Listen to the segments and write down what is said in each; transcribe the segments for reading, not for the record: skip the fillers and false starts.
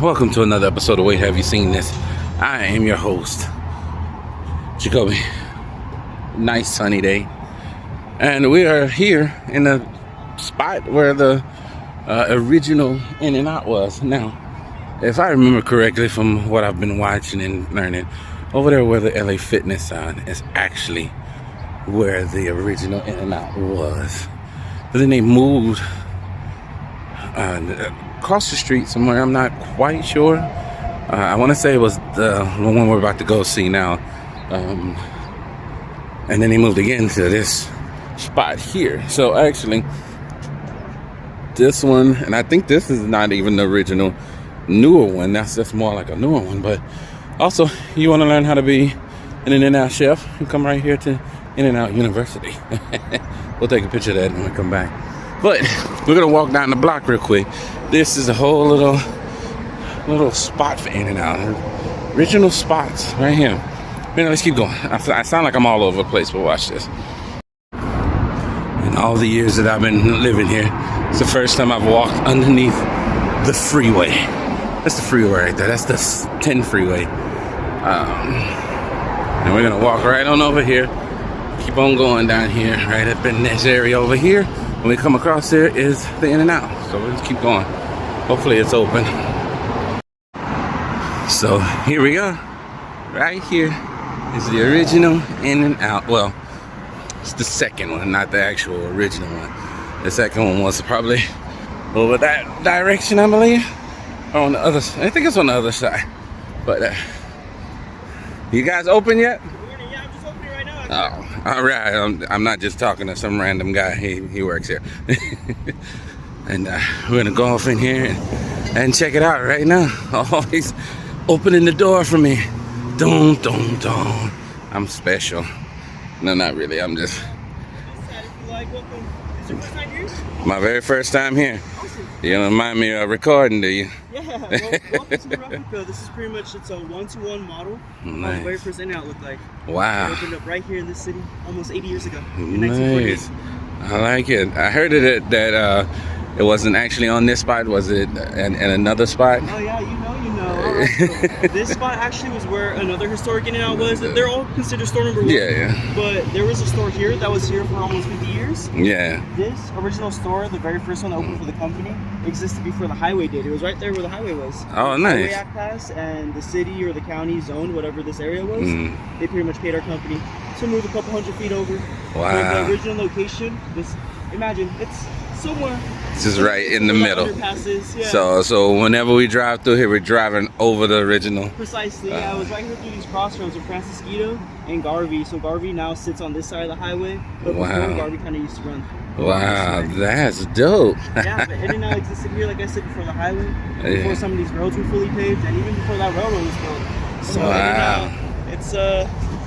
Welcome to another episode of Wait Have You Seen This? I am your host, Jacoby. Nice sunny day. And we are here in the spot where the original In-N-Out was. Now, if I remember correctly from what I've been watching and learning, over there where the LA Fitness sign is actually where the original In-N-Out was. But then they moved across the street somewhere. I'm not quite sure. I want to say it was the one we're about to go see now. And then they moved again to this spot here. So actually, this one, and I think this is not even the original newer one. That's just more like a newer one. But also, you want to learn how to be an In-N-Out chef, you come right here to In-N-Out University. We'll take a picture of that when we come back. But we're gonna walk down the block real quick. This is a whole little spot for In-N-Out. Original spots right here. Man, let's keep going. I sound like I'm all over the place, but watch this. In all the years that I've been living here, it's the first time I've walked underneath the freeway. That's the freeway right there. That's the 10 freeway. And we're gonna walk right on over here. Keep on going down here, right up in this area over here. When we come across there is the In-N-Out. So we'll just keep going. Hopefully it's open. So here we go. Right here is the original In-N-Out. Well, it's the second one, not the actual original one. The second one was probably over that direction, I believe. Or on the other side. I think it's on the other side. But you guys open yet? Yeah, I'm just opening right now. Oh, all right. I'm not just talking to some random guy. He works here. And we're gonna go off in here and check it out right now. Oh, he's opening the door for me. Dun, dun, dun. I'm special. No, not really. I'm just. Is your first time here? My very first time here. Awesome. You don't mind me recording, do you? Yeah, well, welcome to the replica. This is pretty much, it's a 1-to-1 model of Nice. the very first In-N-Out looked like. Wow. It opened up right here in this city almost 80 years ago. In 1948. Nice. I like it. I heard that it wasn't actually on this spot. Was it in another spot? Oh yeah, you know. So this spot actually was where another historic In-N-Out was. They're all considered store number 1. Yeah. But there was a store here that was here for almost 50 years. Yeah. This original store, the very first one that opened for the company, existed before the highway did. It was right there where the highway was. Oh, The nice. Highway Act passed, and the city or the county zoned whatever this area was. They pretty much paid our company to move a couple hundred feet over. Wow. But the original location, imagine, it's somewhere. This is right in the middle. Underpasses, yeah. So whenever we drive through here, we're driving over the original. Precisely, yeah. I was right here through these crossroads of Francisquito and Garvey. So Garvey now sits on this side of the highway, but before Garvey kind of used to run. Wow, that's dope. Yeah, but In-N-Out existed here, like I said, before the highway, before some of these roads were fully paved, and even before that railroad was built. So Wow.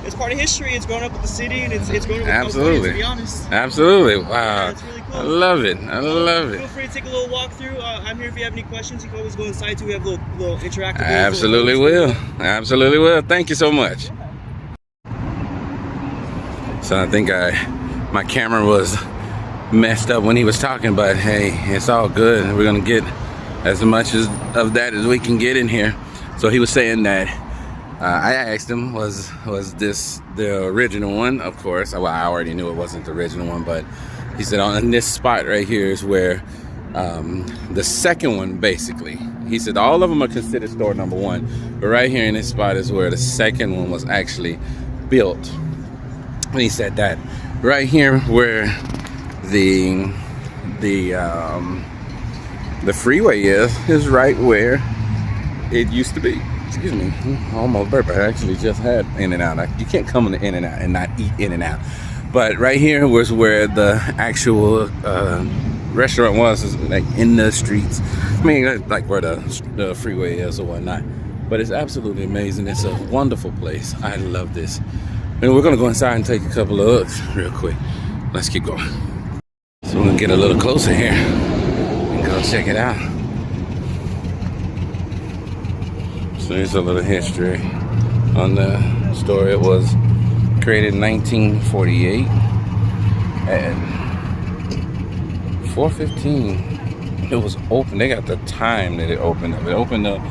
it's part of history. It's grown up with the city, and it's grown up with Absolutely. California, to be honest. Absolutely. Wow. Yeah, it's really cool. I love it. I love Feel it. free to take a little walk through. I'm here if you have any questions. You can always go inside too. We have little interactive. I absolutely will. Absolutely will. Thank you so much. So I think my camera was messed up when he was talking, but hey, it's all good. We're gonna get as much of that as we can get in here. So he was saying that I asked him, was this the original one? Of course. Well, I already knew it wasn't the original one, but he said on this spot right here is where the second one, basically. He said all of them are considered store number 1, but right here in this spot is where the second one was actually built. And he said that right here where the freeway is right where it used to be. Excuse me, I almost burped. I actually just had In-N-Out. You can't come to In-N-Out and not eat In-N-Out. But right here was where the actual restaurant was, like in the streets. I mean, like where the freeway is or whatnot. But it's absolutely amazing. It's a wonderful place. I love this. And we're gonna go inside and take a couple of looks real quick. Let's keep going. So we're gonna get a little closer here and go check it out. So here's a little history on the store. It was created in 1948 at 4:15. It was open. They got the time that it opened up. It opened up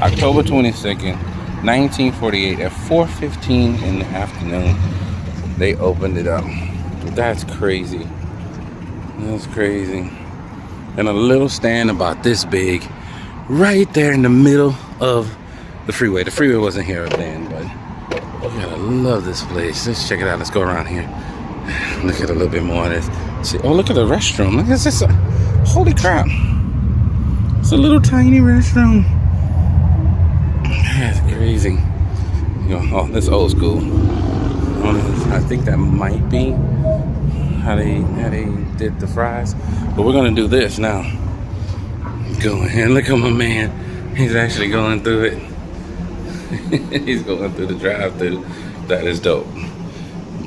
October 22nd, 1948 at 4:15 in the afternoon. They opened it up. That's crazy. That's crazy. And a little stand about this big, right there in the middle of the freeway. The freeway wasn't here then, but you gotta love this place. Let's check it out. Let's go around here. Look at a little bit more of this. See, oh, look at the restroom. Look at this. Holy crap. It's a little tiny restroom. That's crazy. You know, oh, that's old school. I think that might be how they did the fries. But we're gonna do this now. Go ahead. Look at my man. He's actually going through it. He's going through the drive-thru. That is dope.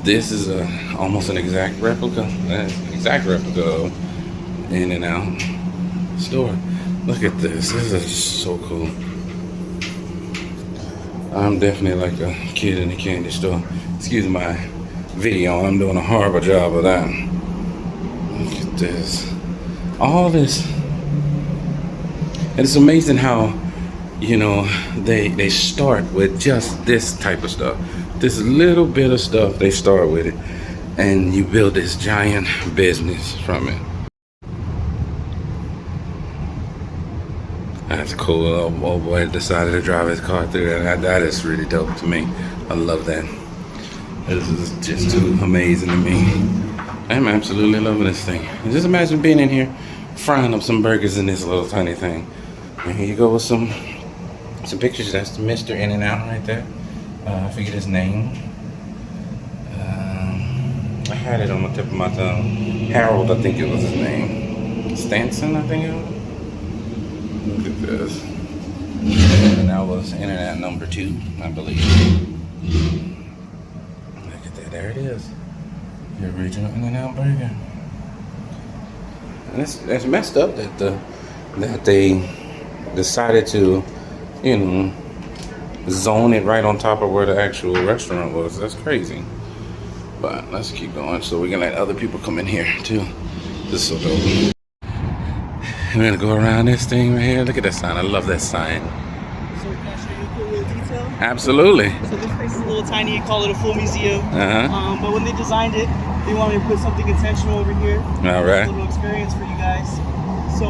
This is almost an exact replica. Of In-N-Out store. Look at this. This is so cool. I'm definitely like a kid in a candy store. Excuse my video. I'm doing a horrible job of that. Look at this. All this. And it's amazing how, you know, they start with just this type of stuff. This little bit of stuff, they start with it. And you build this giant business from it. That's cool. Old boy decided to drive his car through that. That is really dope to me. I love that. This is just too amazing to me. I'm absolutely loving this thing. Just imagine being in here, frying up some burgers in this little tiny thing. And here you go with some pictures. That's the Mr. In-N-Out right there. I forget his name. I had it on the tip of my tongue. Harold, I think it was his name. Stanson, I think it was. Look at this. And that was In-N-Out number 2, I believe. Look at that. There it is. The original In-N-Out burger. And that's messed up that they decided to, you know, zone it right on top of where the actual restaurant was. That's crazy. But let's keep going so we can let other people come in here too. This is so dope. We're gonna go around this thing right here. Look at that sign. I love that sign. So can I show you a cool little detail? Absolutely. So this place is a little tiny. You call it a full museum. Uh-huh. But when they designed it, they wanted to put something intentional over here. All right. A little experience for you guys. So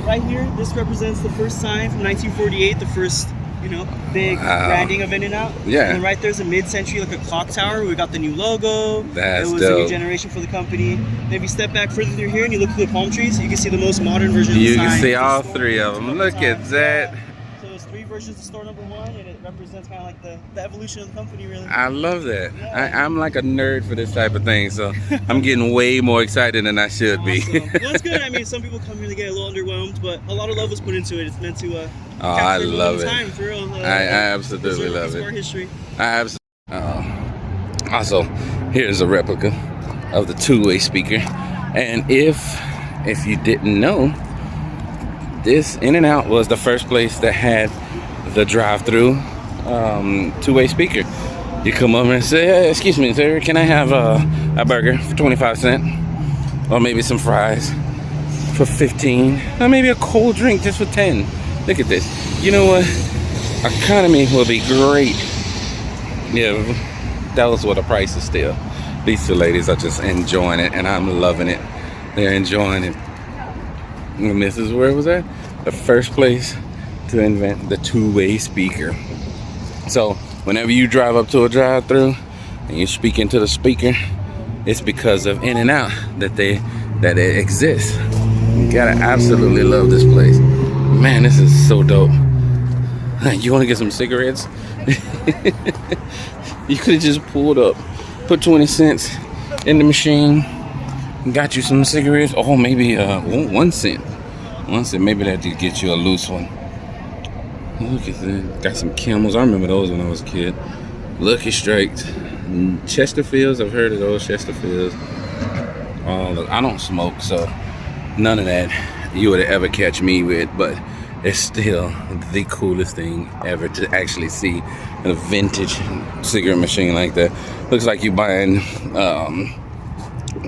right here, this represents the first sign from 1948, the first, you know, big branding of In-N-Out. Yeah. And then right there's a mid-century, like a clock tower. We got the new logo. That's It was dope. a new generation for the company. Then if you step back further through here and you look through the palm trees, you can see the most modern version of the You sign. can see It's a all store 3 of them. Look at that. So there's 3 versions of store number 1, and it represents kind of like the evolution of the company, really. I love that. Yeah. I'm like a nerd for this type of thing, so I'm getting way more excited than I should be. Awesome. Well, it's good. I mean, some people come here to get a little underwhelmed, but a lot of love was put into it. It's meant to Oh, I capture a love moment in it. time, for real. I absolutely preserve love piece of our it. history. I absolutely. Also, here's a replica of the two-way speaker, and if you didn't know, this In-N-Out was the first place that had the drive-through two-way speaker. You come over and say, hey, excuse me, sir, can I have a burger for 25 cents? Or maybe some fries for 15? Or maybe a cold drink just for 10? Look at this. You know what? Economy will be great. Yeah, that was what the price is still. These two ladies are just enjoying it, and I'm loving it. They're enjoying it. And this is where it was at. The first place to invent the two-way speaker. So whenever you drive up to a drive-through and you speak into the speaker, it's because of In-N-Out that it exists. You gotta absolutely love this place. Man, this is so dope. You wanna get some cigarettes? You could have just pulled up, put 20 cents in the machine, got you some cigarettes. Oh, maybe 1 cent. 1 cent, maybe that did get you a loose one. Look at that. Got some Camels. I remember those when I was a kid. Lucky Strikes. Chesterfields. I've heard of those Chesterfields. I don't smoke, so none of that you would ever catch me with, but it's still the coolest thing ever to actually see a vintage cigarette machine like that. Looks like you buying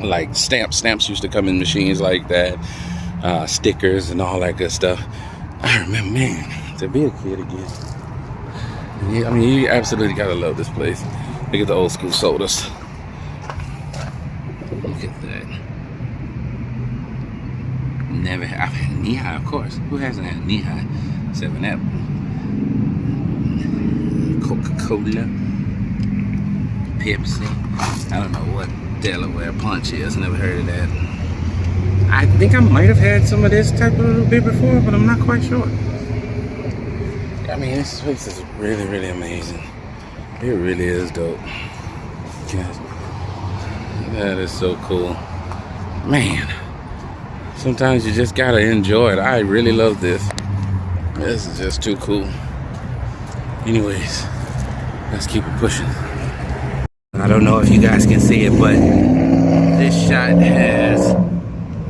like stamps used to come in machines like that, stickers and all that good stuff. I remember, man, to be a kid again. Yeah, I mean, you absolutely gotta love this place. Look at the old school sodas. Look at that. Never have. I've had Knee-High, of course. Who hasn't had Knee-High? 7-Up. Coca-Cola. Pepsi. I don't know what Delaware Punch is. Never heard of that. I think I might have had some of this type of little bit before, but I'm not quite sure. I mean, this place is really, really amazing. It really is dope. Guys, that is so cool. Man, sometimes you just gotta enjoy it. I really love this. This is just too cool. Anyways, let's keep it pushing. I don't know if you guys can see it, but this shot has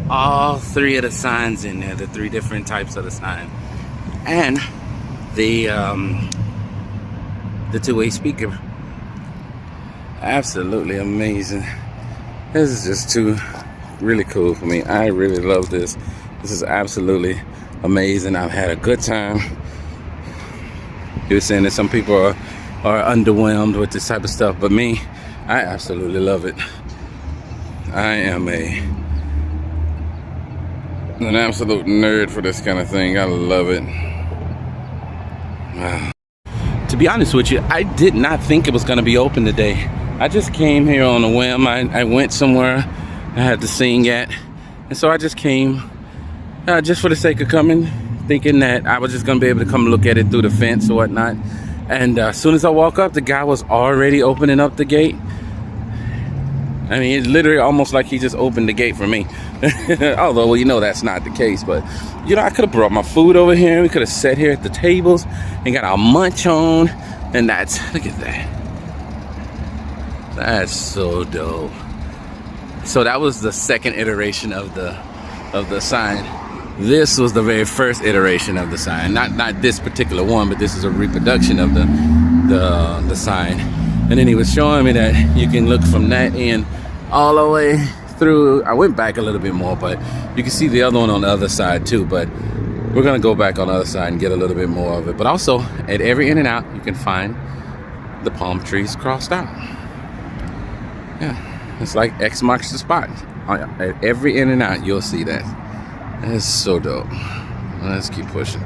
all 3 of the signs in there, the 3 different types of the sign, and the 2-way speaker. Absolutely amazing. This is just too really cool for me. I really love this. This is absolutely amazing. I've had a good time. You're saying that some people are underwhelmed with this type of stuff, but me, I absolutely love it. I am an absolute nerd for this kind of thing. I love it. Wow. To be honest with you, I did not think it was going to be open today. I just came here on a whim. I went somewhere I had to sing at, and so I just came just for the sake of coming, thinking that I was just going to be able to come look at it through the fence or whatnot. And as soon as I walk up, the guy was already opening up the gate. I mean, it's literally almost like he just opened the gate for me. Although, well, you know that's not the case. But, you know, I could have brought my food over here. We could have sat here at the tables and got our munch on. And that's, look at that. That's so dope. So that was the second iteration of the sign. This was the very first iteration of the sign. Not this particular one, but this is a reproduction of the sign. And then he was showing me that you can look from that end all the way through. I went back a little bit more, but you can see the other one on the other side too. But we're gonna go back on the other side and get a little bit more of it. But also at every in and out, you can find the palm trees crossed out. Yeah, it's like X marks the spot. At every in and out, you'll see that. That's so dope. Let's keep pushing.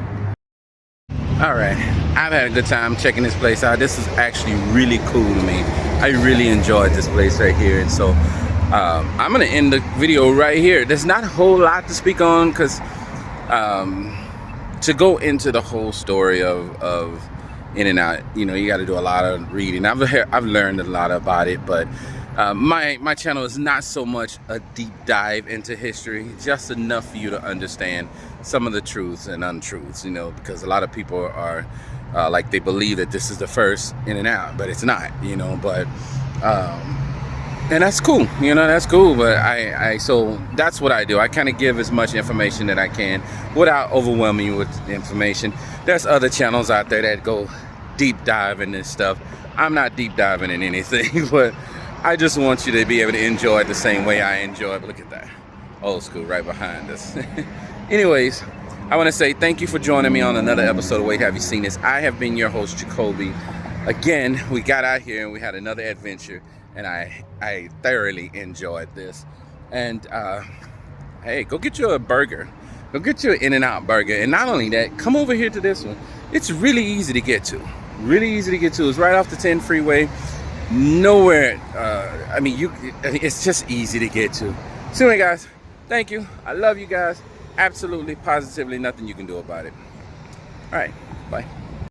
All right, I've had a good time checking this place out. This is actually really cool to me. I really enjoyed this place right here. And so I'm gonna end the video right here. There's not a whole lot to speak on because to go into the whole story of In-N-Out, you know, you got to do a lot of reading. I've learned a lot about it, but my channel is not so much a deep dive into history, just enough for you to understand some of the truths and untruths, you know, because a lot of people are like they believe that this is the first In-N-Out, but it's not, you know. But and that's cool, you know, that's cool. But so that's what I do. I kind of give as much information that I can without overwhelming you with information. There's other channels out there that go deep dive in this stuff. I'm not deep diving in anything, but I just want you to be able to enjoy it the same way I enjoy it. But look at that. Old school right behind us. Anyways, I want to say thank you for joining me on another episode of Wait Have You Seen This? I have been your host, Jacoby. Again, we got out here and we had another adventure, and I thoroughly enjoyed this. And hey, go get you a burger. Go get you an In-N-Out burger. And not only that, come over here to this one. It's really easy to get to. Really easy to get to. It's right off the 10 freeway. Nowhere, I mean, it's just easy to get to. So anyway, guys, thank you. I love you guys. Absolutely, positively nothing you can do about it. All right, bye.